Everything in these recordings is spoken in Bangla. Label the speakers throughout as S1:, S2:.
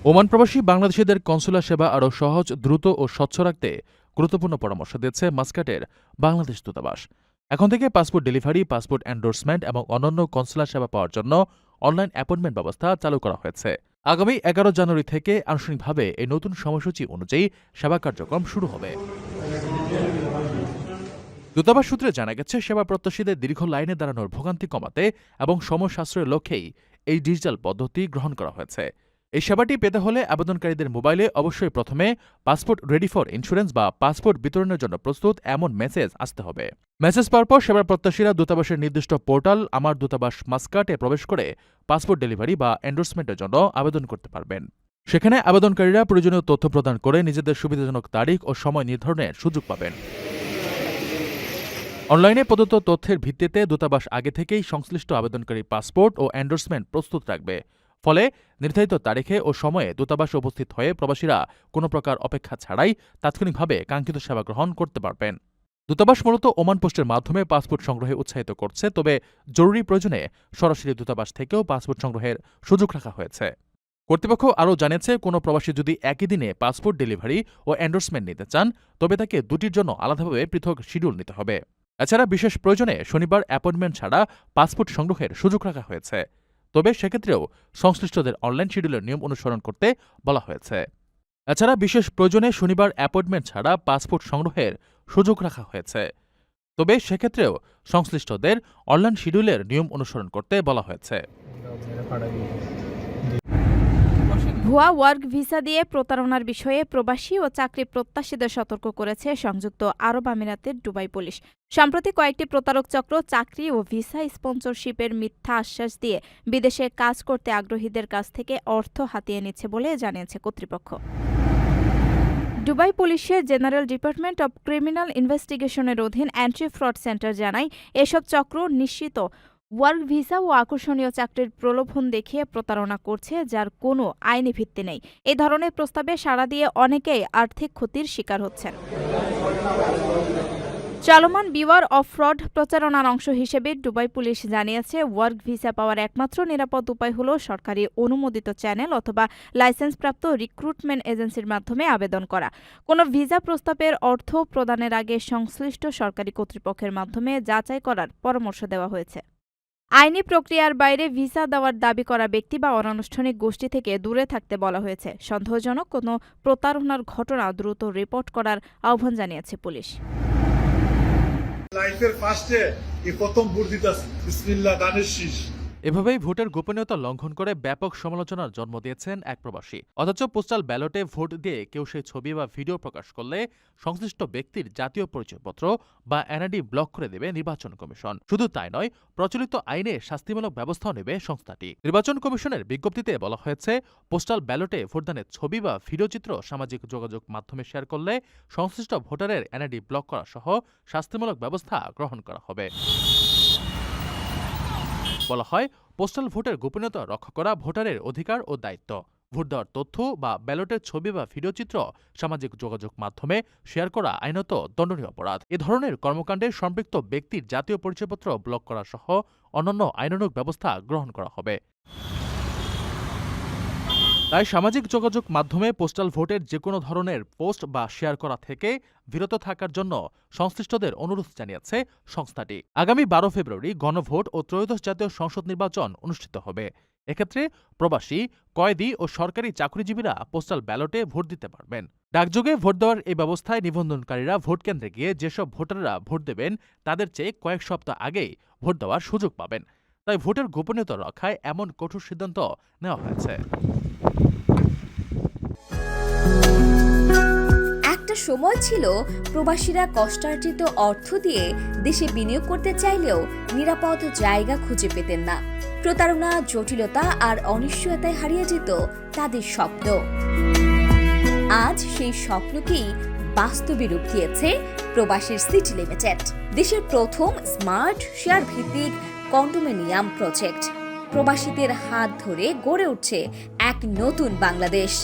S1: ওমান প্রবাসী বাংলাদেশিদের কনসুলার সেবা আরও সহজ, দ্রুত ও স্বচ্ছ রাখতে গুরুত্বপূর্ণ পরামর্শ দিচ্ছে মাস্কাটের বাংলাদেশ দূতাবাস। এখন থেকে পাসপোর্ট ডেলিভারি, পাসপোর্ট এন্ডোর্সমেন্ট এবং অন্যান্য কনসুলার সেবা পাওয়ার জন্য অনলাইন অ্যাপয়েন্টমেন্ট ব্যবস্থা চালু করা হয়েছে। আগামী 11 জানুয়ারি থেকে আনুষ্ঠানিকভাবে এই নতুন সময়সূচি অনুযায়ী সেবা কার্যক্রম শুরু হবে। দূতাবাস সূত্রে জানা গেছে, সেবা প্রত্যাশীদের দীর্ঘ লাইনে দাঁড়ানোর ভোগান্তি কমাতে এবং সময় সাশ্রয়ের লক্ষ্যেই এই ডিজিটাল পদ্ধতি গ্রহণ করা হয়েছে। এই সেবাটি পেতে হলে আবেদনকারীদের মোবাইলে অবশ্যই প্রথমে পাসপোর্ট রেডি ফর ইন্স্যুরেন্স বা পাসপোর্ট বিতরণের জন্য প্রস্তুত এমন মেসেজ আসতে হবে। মেসেজ পাওয়ার পর সেবা প্রত্যাশীরা দূতাবাসের নির্দিষ্ট পোর্টাল আমার দূতাবাস মাস্কাটে প্রবেশ করে পাসপোর্ট ডেলিভারি বা এন্ডোর্সমেন্টের জন্য আবেদন করতে পারবেন। সেখানে আবেদনকারীরা প্রয়োজনীয় তথ্য প্রদান করে নিজেদের সুবিধাজনক তারিখ ও সময় নির্ধারণের সুযোগ পাবেন। অনলাইনে প্রদত্ত তথ্যের ভিত্তিতে দূতাবাস আগে থেকেই সংশ্লিষ্ট আবেদনকারীর পাসপোর্ট ও এন্ডোর্সমেন্ট প্রস্তুত রাখবে। ফলে নির্ধারিত তারিখে ও সময়ে দূতাবাসে উপস্থিত হয়ে প্রবাসীরা কোনো প্রকার অপেক্ষা ছাড়াই তাৎক্ষণিকভাবে কাঙ্ক্ষিত সেবা গ্রহণ করতে পারবেন। দূতাবাস মূলত ওমান পোস্টের মাধ্যমে পাসপোর্ট সংগ্রহে উৎসাহিত করছে, তবে জরুরি প্রয়োজনে সরাসরি দূতাবাস থেকেও পাসপোর্ট সংগ্রহের সুযোগ রাখা হয়েছে। কর্তৃপক্ষ আরও জানিয়েছে, কোনো প্রবাসী যদি একই দিনে পাসপোর্ট ডেলিভারি ও এন্ডোর্সমেন্ট নিতে চান, তবে তাকে দুটির জন্য আলাদাভাবে পৃথক শিডিউল নিতে হবে। এছাড়া বিশেষ প্রয়োজনে শনিবার অ্যাপয়েন্টমেন্ট ছাড়া পাসপোর্ট সংগ্রহের সুযোগ রাখা হয়েছে, তবে সেক্ষেত্রেও সংশ্লিষ্টদের অনলাইন শিডিউলের নিয়ম অনুসরণ করতে বলা হয়েছে। এছাড়া বিশেষ প্রয়োজনে শনিবার অ্যাপয়েন্টমেন্ট ছাড়া পাসপোর্ট সংগ্রহের সুযোগ রাখা হয়েছে, তবে সেক্ষেত্রেও সংশ্লিষ্টদের অনলাইন শিডিউলের নিয়ম অনুসরণ করতে বলা হয়েছে।
S2: ভুয়া ওয়ার্ক ভিসা দিয়ে প্রতারণার বিষয়ে প্রবাসী ও চাকরি প্রত্যাশীদের সতর্ক করেছে সংযুক্ত আরব আমিরাতের দুবাই পুলিশ। সম্প্রতি কয়েকটি প্রতারক চক্র চাকরি ও ভিসা স্পন্সরশিপের মিথ্যা আশ্বাস দিয়ে বিদেশে কাজ করতে আগ্রহীদের কাছ থেকে অর্থ হাতিয়ে নিচ্ছে বলে জানিয়েছে কর্তৃপক্ষ। দুবাই পুলিশের জেনারেল ডিপার্টমেন্ট অব ক্রিমিনাল ইনভেস্টিগেশনের অধীন অ্যান্টি ফ্রড সেন্টার জানায়, এসব চক্র নিশ্চিত ওয়ার্ক ভিসা ও আকর্ষণীয় চাকরির প্রলোভন দেখিয়ে প্রতারণা করছে, যার কোনো আইনি ভিত্তি নেই। এই ধরনের প্রস্তাবে সাড়া দিয়ে অনেকেই আর্থিক ক্ষতির শিকার হচ্ছেন। চলমান বিওয়ার অফ ফ্রড প্রচারণার অংশ হিসেবে দুবাই পুলিশ জানিয়েছে, ওয়ার্ক ভিসা পাওয়ার একমাত্র নিরাপদ উপায় হল সরকারি অনুমোদিত চ্যানেল অথবা লাইসেন্সপ্রাপ্ত রিক্রুটমেন্ট এজেন্সির মাধ্যমে আবেদন করা। কোনো ভিসা প্রস্তাবের অর্থ প্রদানের আগে সংশ্লিষ্ট সরকারি কর্তৃপক্ষের মাধ্যমে যাচাই করার পরামর্শ দেওয়া হয়েছে। আইনি প্রক্রিয়ার বাইরে ভিসা দেওয়ার দাবি করা ব্যক্তি বা অনানুষ্ঠানিক গোষ্ঠী থেকে দূরে থাকতে বলা হয়েছে। সন্দেহজনক কোনো প্রতারণার ঘটনা দ্রুত রিপোর্ট করার আহ্বান জানিয়েছে পুলিশ।
S3: লাইফের ফার্স্টে এই প্রথম ভোট দিতেছি, বিসমিল্লাহ দানের শীষ।
S1: এভাবেই ভোটের গোপনীয়তা লঙ্ঘন করে ব্যাপক সমালোচনার জন্ম দিয়েছেন এক প্রবাসী। অথচ পোস্টাল ব্যালটে ভোট দিয়ে কেউ সেই ছবি বা ভিডিও প্রকাশ করলে সংশ্লিষ্ট ব্যক্তির জাতীয় পরিচয়পত্র বা এনআইডি ব্লক করে দেবে নির্বাচন কমিশন। শুধু তাই নয়, প্রচলিত আইনে শাস্তিমূলক ব্যবস্থাও নেবে সংস্থাটি। নির্বাচন কমিশনের বিজ্ঞপ্তিতে বলা হয়েছে, পোস্টাল ব্যালটে ভোটদানের ছবি বা ভিডিওচিত্র সামাজিক যোগাযোগ মাধ্যমে শেয়ার করলে সংশ্লিষ্ট ভোটারের এনআইডি ব্লক করা সহ শাস্তিমূলক ব্যবস্থা গ্রহণ করা হবে। বলা হয়, পোস্টাল ভোটের গোপনীয়তা রক্ষা করা ভোটারের অধিকার ও দায়িত্ব। ভোট দেওয়ার তথ্য বা ব্যালটের ছবি বা ভিডিওচিত্র সামাজিক যোগাযোগ মাধ্যমে শেয়ার করা আইনত দণ্ডনীয় অপরাধ। এ ধরনের কর্মকাণ্ডে সম্পৃক্ত ব্যক্তির জাতীয় পরিচয়পত্র ব্লক করা সহ অন্যান্য আইনানুগ ব্যবস্থা গ্রহণ করা হবে। তাই সামাজিক যোগাযোগ মাধ্যমে পোস্টাল ভোটের যেকোনো ধরনের পোস্ট বা শেয়ার করা থেকে বিরত থাকার জন্য সংশ্লিষ্টদের অনুরোধ জানিয়েছে সংস্থাটি। আগামী 12 ফেব্রুয়ারি গণভোট ও ত্রয়োদশ জাতীয় সংসদ নির্বাচন অনুষ্ঠিত হবে। এক্ষেত্রে প্রবাসী, কয়েদি ও সরকারি চাকরিজীবীরা পোস্টাল ব্যালটে ভোট দিতে পারবেন। ডাকযোগে ভোট দেওয়ার এই ব্যবস্থায় নিবন্ধনকারীরা ভোট কেন্দ্রে গিয়ে যেসব ভোটাররা ভোট দেবেন তাদের চেয়ে কয়েক সপ্তাহ আগেই ভোট দেওয়ার সুযোগ পাবেন। তাই ভোটের গোপনীয়তা রক্ষায় এমন কঠোর সিদ্ধান্ত নেওয়া হয়েছে।
S4: একটা সময় ছিল প্রবাসীরা কষ্টার্জিত অর্থ দিয়ে দেশে বিনিয়োগ করতে চাইলেও নিরাপদ জায়গা খুঁজে পেতেন না। প্রতারণা, জটিলতা আর অনিশ্চয়তায় হারিয়ে যেত তাদের স্বপ্ন। আজ সেই স্বপ্নকেই বাস্তবে রূপ দিয়েছে প্রবাসীর সিটি লিমিটেড, দেশের প্রথম স্মার্ট শেয়ার ভিত্তিক কন্ডোমিনিয়াম প্রজেক্ট। প্রবাসীদের হাত ধরে গড়ে উঠছে এক নতুন বাংলাদেশ।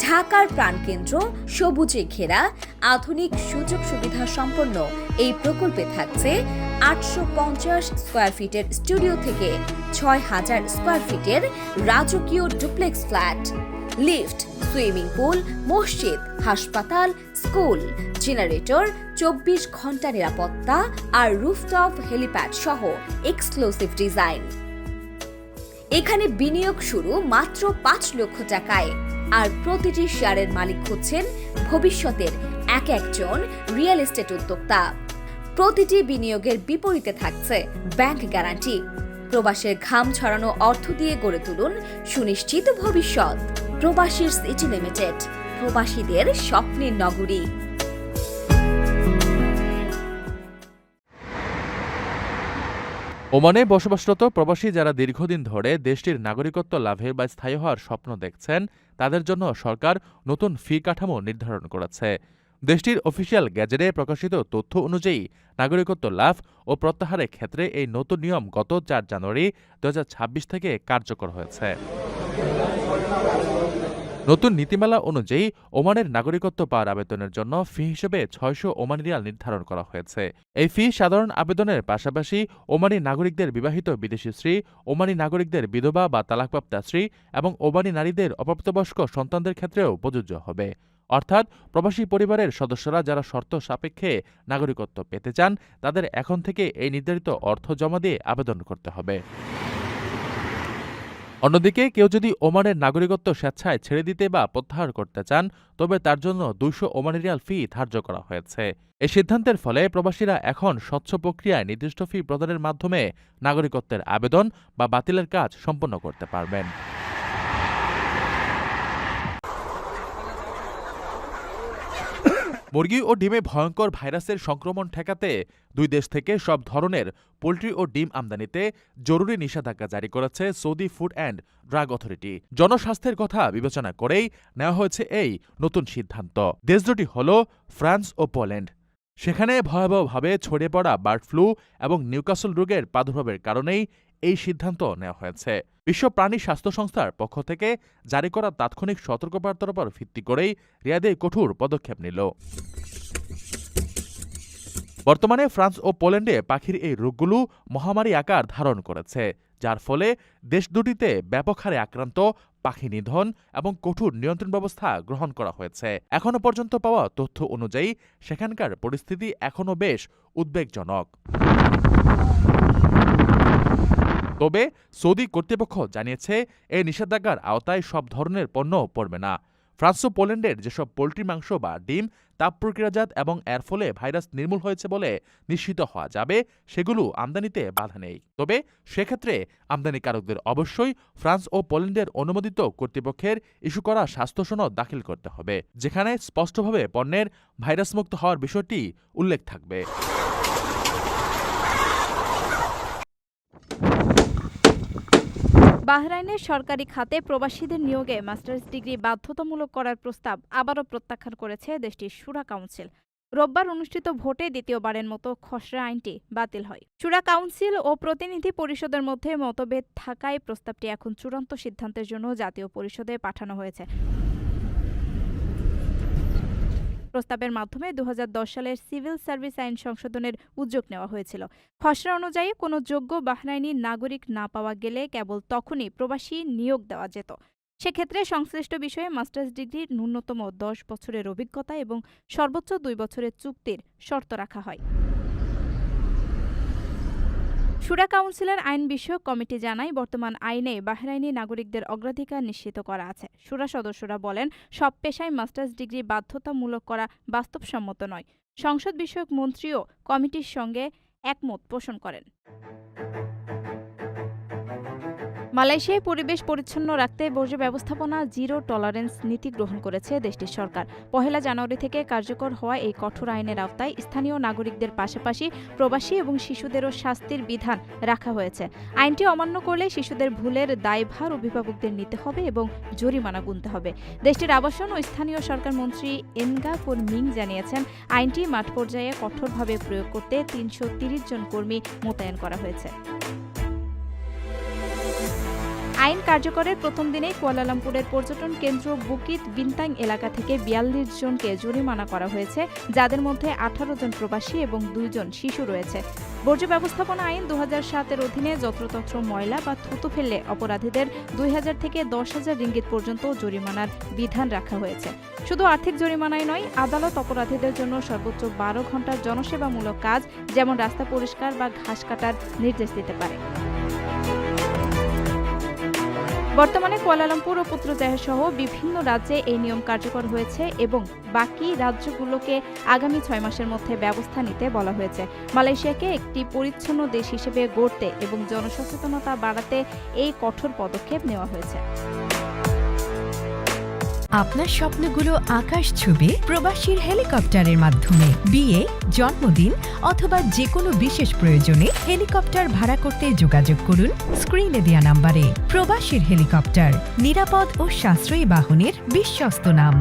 S4: ঢাকার প্রাণকেন্দ্র, সবুজে ঘেরা, আধুনিক সুযোগ সুবিধা সম্পন্ন এই প্রকল্পে থাকছে 850 স্কয়ার ফিটের স্টুডিও থেকে 6000 স্কয়ার ফিটের রাজকীয় duplex flat, lift, swimming pool, মসজিদ, হাসপাতাল, স্কুল, জেনারেটর, 24 ঘন্টা নিরাপত্তা আর রুফটপ হেলিপ্যাড সহ এক্সক্লুসিভ ডিজাইন। এখানে বিনিয়োগ শুরু মাত্র 5 লক্ষ টাকায়, আর প্রতিটি শেয়ারের মালিক হচ্ছেন ভবিষ্যতের একজন রিয়েল এস্টেট উদ্যোক্তা। প্রতিটি বিনিয়োগের বিপরীতে থাকছে ব্যাংক গ্যারান্টি। প্রবাসের ঘাম ছড়ানো অর্থ দিয়ে গড়ে তুলুন সুনিশ্চিত ভবিষ্যৎ। প্রবাসীর সিটি লিমিটেড, প্রবাসীদের স্বপ্নের নগরী।
S1: ওমানে বসবাসরত প্রবাসী যারা দীর্ঘদিন ধরে দেশটির নাগরিকত্ব লাভের বা স্থায়ী হওয়ার স্বপ্ন দেখছেন, তাদের জন্য সরকার নতুন ফি কাঠামো নির্ধারণ করেছে। দেশটির অফিসিয়াল গ্যাজেটে প্রকাশিত তথ্য অনুযায়ী নাগরিকত্ব লাভ ও প্রত্যাহারের ক্ষেত্রে এই নতুন নিয়ম গত 4 জানুয়ারি 2026 থেকে কার্যকর হয়েছে। নতুন নীতিমালা অনুযায়ী ওমানের নাগরিকত্ব পাওয়ার আবেদনের জন্য ফি হিসেবে 600 ওমানি রিয়াল নির্ধারণ করা হয়েছে। এই ফি সাধারণ আবেদনের পাশাপাশি ওমানি নাগরিকদের বিবাহিত বিদেশি স্ত্রী, ওমানি নাগরিকদের বিধবা বা তালাকপ্রাপ্তা স্ত্রী এবং ওমানি নারীদের অপ্রাপ্তবয়স্ক সন্তানদের ক্ষেত্রেও প্রযোজ্য হবে। অর্থাৎ প্রবাসী পরিবারের সদস্যরা যারা শর্ত সাপেক্ষে নাগরিকত্ব পেতে চান, তাদের এখন থেকে এই নির্ধারিত অর্থ জমা দিয়ে আবেদন করতে হবে। অন্যদিকে কেউ যদি ওমানের নাগরিকত্ব স্বেচ্ছায় ছেড়ে দিতে বা প্রত্যাহার করতে চান, তবে তার জন্য 200 ওমানি রিয়াল ফি ধার্য করা হয়েছে। এই সিদ্ধান্তের ফলে প্রবাসীরা এখন স্বচ্ছ প্রক্রিয়ায় নির্দিষ্ট ফি প্রদানের মাধ্যমে নাগরিকত্বের আবেদন বা বাতিলের কাজ সম্পন্ন করতে পারবেন। মুরগি ও ডিমে ভয়ঙ্কর ভাইরাসের সংক্রমণ ঠেকাতে 2 দেশ থেকে সব ধরনের পোল্ট্রি ও ডিম আমদানিতে জরুরি নিষেধাজ্ঞা জারি করেছে Saudi food and drug authority. জনস্বাস্থ্যের কথা বিবেচনা করেই নেওয়া হয়েছে এই নতুন সিদ্ধান্ত। দেশ দুটি হল ফ্রান্স ও পোল্যান্ড। সেখানে ভয়াবহভাবে ছড়িয়ে পড়া বার্ড ফ্লু এবং নিউকাসল রোগের প্রাদুর্ভাবের কারণেই এই সিদ্ধান্ত নেওয়া হয়েছে। বিশ্ব প্রাণী স্বাস্থ্য সংস্থার পক্ষ থেকে জারি করা তাৎক্ষণিক সতর্কবার্তার উপর ভিত্তি করেই রিয়াদে কঠোর পদক্ষেপ নিল। বর্তমানে ফ্রান্স ও পোল্যান্ডে পাখির এই রোগগুলো মহামারী আকার ধারণ করেছে, যার ফলে দেশ দুটিতে ব্যাপক হারে আক্রান্ত, পাখি নিধন এবং কঠোর নিয়ন্ত্রণ ব্যবস্থা গ্রহণ করা হয়েছে। এখনও পর্যন্ত পাওয়া তথ্য অনুযায়ী সেখানকার পরিস্থিতি এখনও বেশ উদ্বেগজনক। তবে সৌদি কর্তৃপক্ষ জানিয়েছে এই নিষেধাজ্ঞার আওতায় সব ধরনের পণ্য পড়বে না। ফ্রান্স ও পোল্যান্ডের যেসব পোল্ট্রি মাংস বা ডিম তাপ প্রক্রিয়াজাত এবং এর ফলে ভাইরাস নির্মূল হয়েছে বলে নিশ্চিত হওয়া যাবে, সেগুলো আমদানিতে বাধা নেই। তবে সেক্ষেত্রে আমদানিকারকদের অবশ্যই ফ্রান্স ও পোল্যান্ডের অনুমোদিত কর্তৃপক্ষের ইস্যু করা স্বাস্থ্য সনদ দাখিল করতে হবে, যেখানে স্পষ্টভাবে পণ্যের ভাইরাসমুক্ত হওয়ার বিষয়টি উল্লেখ থাকবে।
S2: বাহরাইনের সরকারি খাতে প্রবাসীদের নিয়োগে মাস্টার্স ডিগ্রি বাধ্যতামূলক করার প্রস্তাব আবারও প্রত্যাখ্যান করেছে দেশটির শুরা কাউন্সিল। রোববার অনুষ্ঠিত ভোটে দ্বিতীয়বারের মতো খসড়া আইনটি বাতিল হয়। শুরা কাউন্সিল ও প্রতিনিধি পরিষদের মধ্যে মতভেদ থাকায় প্রস্তাবটি এখন চূড়ান্ত সিদ্ধান্তের জন্য জাতীয় পরিষদে পাঠানো হয়েছে। প্রস্তাবের মাধ্যমে 2010 সালের সিভিল সার্ভিস আইন সংশোধনের উদ্যোগ নেওয়া হয়েছিল। খসড়া অনুযায়ী কোনো যোগ্য বাহরাইনি নাগরিক না পাওয়া গেলে কেবল তখনই প্রবাসী নিয়োগ দেওয়া যেত। সেক্ষেত্রে সংশ্লিষ্ট বিষয়ে মাস্টার্স ডিগ্রির ন্যূনতম 10 বছরের অভিজ্ঞতা এবং সর্বোচ্চ 2 বছরের চুক্তির শর্ত রাখা হয়। শুরা কাউন্সিলের আইন বিষয়ক কমিটি জানায়, বর্তমান আইনে বাহরাইনি নাগরিকদের অগ্রাধিকার নিশ্চিত করা আছে। শুরা সদস্যরা বলেন, সব পেশায় মাস্টার্স ডিগ্রি বাধ্যতামূলক করা বাস্তবসম্মত নয়। সংসদ বিষয়ক মন্ত্রীও কমিটির সঙ্গে একমত পোষণ করেন। মালয়েশিয়ায় পরিবেশ পরিচ্ছন্ন রাখতে বর্জ্য ব্যবস্থাপনা জিরো টলারেন্স নীতি গ্রহণ করেছে দেশটির সরকার। 1 জানুয়ারি থেকে কার্যকর হওয়া এই কঠোর আইনের আওতায় স্থানীয় নাগরিকদের পাশাপাশি প্রবাসী এবং শিশুদেরও শাস্তির বিধান রাখা হয়েছে। আইনটি অমান্য করলে শিশুদের ভুলের দায়ভার অভিভাবকদের নিতে হবে এবং জরিমানা গুনতে হবে। দেশটির আবাসন ও স্থানীয় সরকার মন্ত্রী এনগা কোন মিং জানিয়েছেন, আইনটি মাঠ পর্যায়ে কঠোরভাবে প্রয়োগ করতে 330 জন কর্মী মোতায়েন করা হয়েছে। আইন কার্যকরের প্রথম দিনেই কুয়ালালামপুরের পর্যটন কেন্দ্র বুকিত বিন্তাং এলাকা থেকে ৪২ জনকে জরিমানা করা হয়েছে, যাদের মধ্যে ১৮ জন প্রবাসী এবং ২ জন শিশু রয়েছে। বর্জ্য ব্যবস্থাপনা আইন ২০০৭-এর অধীনে যত্রতত্র ময়লা বা থুতু ফেললে অপরাধীদের ২,০০০ থেকে ১০,০০০ রিঙ্গিত পর্যন্ত জরিমানার বিধান রাখা হয়েছে। শুধু আর্থিক জরিমানাই নয়, আদালত অপরাধীদের জন্য সর্বোচ্চ ১২ ঘন্টার জনসেবামূলক কাজ যেমন রাস্তা পরিষ্কার বা ঘাস কাটার নির্দেশ দিতে পারে। বর্তমানে কুয়ালালামপুর ও পুত্রজায়া সহ বিভিন্ন রাজ্যে এই নিয়ম কার্যকর হয়েছে এবং বাকি রাজ্যগুলোকে আগামী ৬ মাসের মধ্যে ব্যবস্থা নিতে বলা হয়েছে। মালয়েশিয়াকে একটি পরিচ্ছন্ন দেশ হিসেবে গড়তে এবং জনসচেতনতা বাড়াতে এই কঠোর পদক্ষেপ নেওয়া হয়েছে।
S5: আপনার স্বপ্নগুলো আকাশ ছুবে প্রবাসীর হেলিকপ্টারের মাধ্যমে। বিয়ে, জন্মদিন অথবা যে কোনো বিশেষ প্রয়োজনে হেলিকপ্টার ভাড়া করতে যোগাযোগ করুন স্ক্রিনে দেয়া নাম্বারে। প্রবাসীর হেলিকপ্টার, নিরাপদ ও সাশ্রয়ী বাহনের বিশ্বস্ত নাম।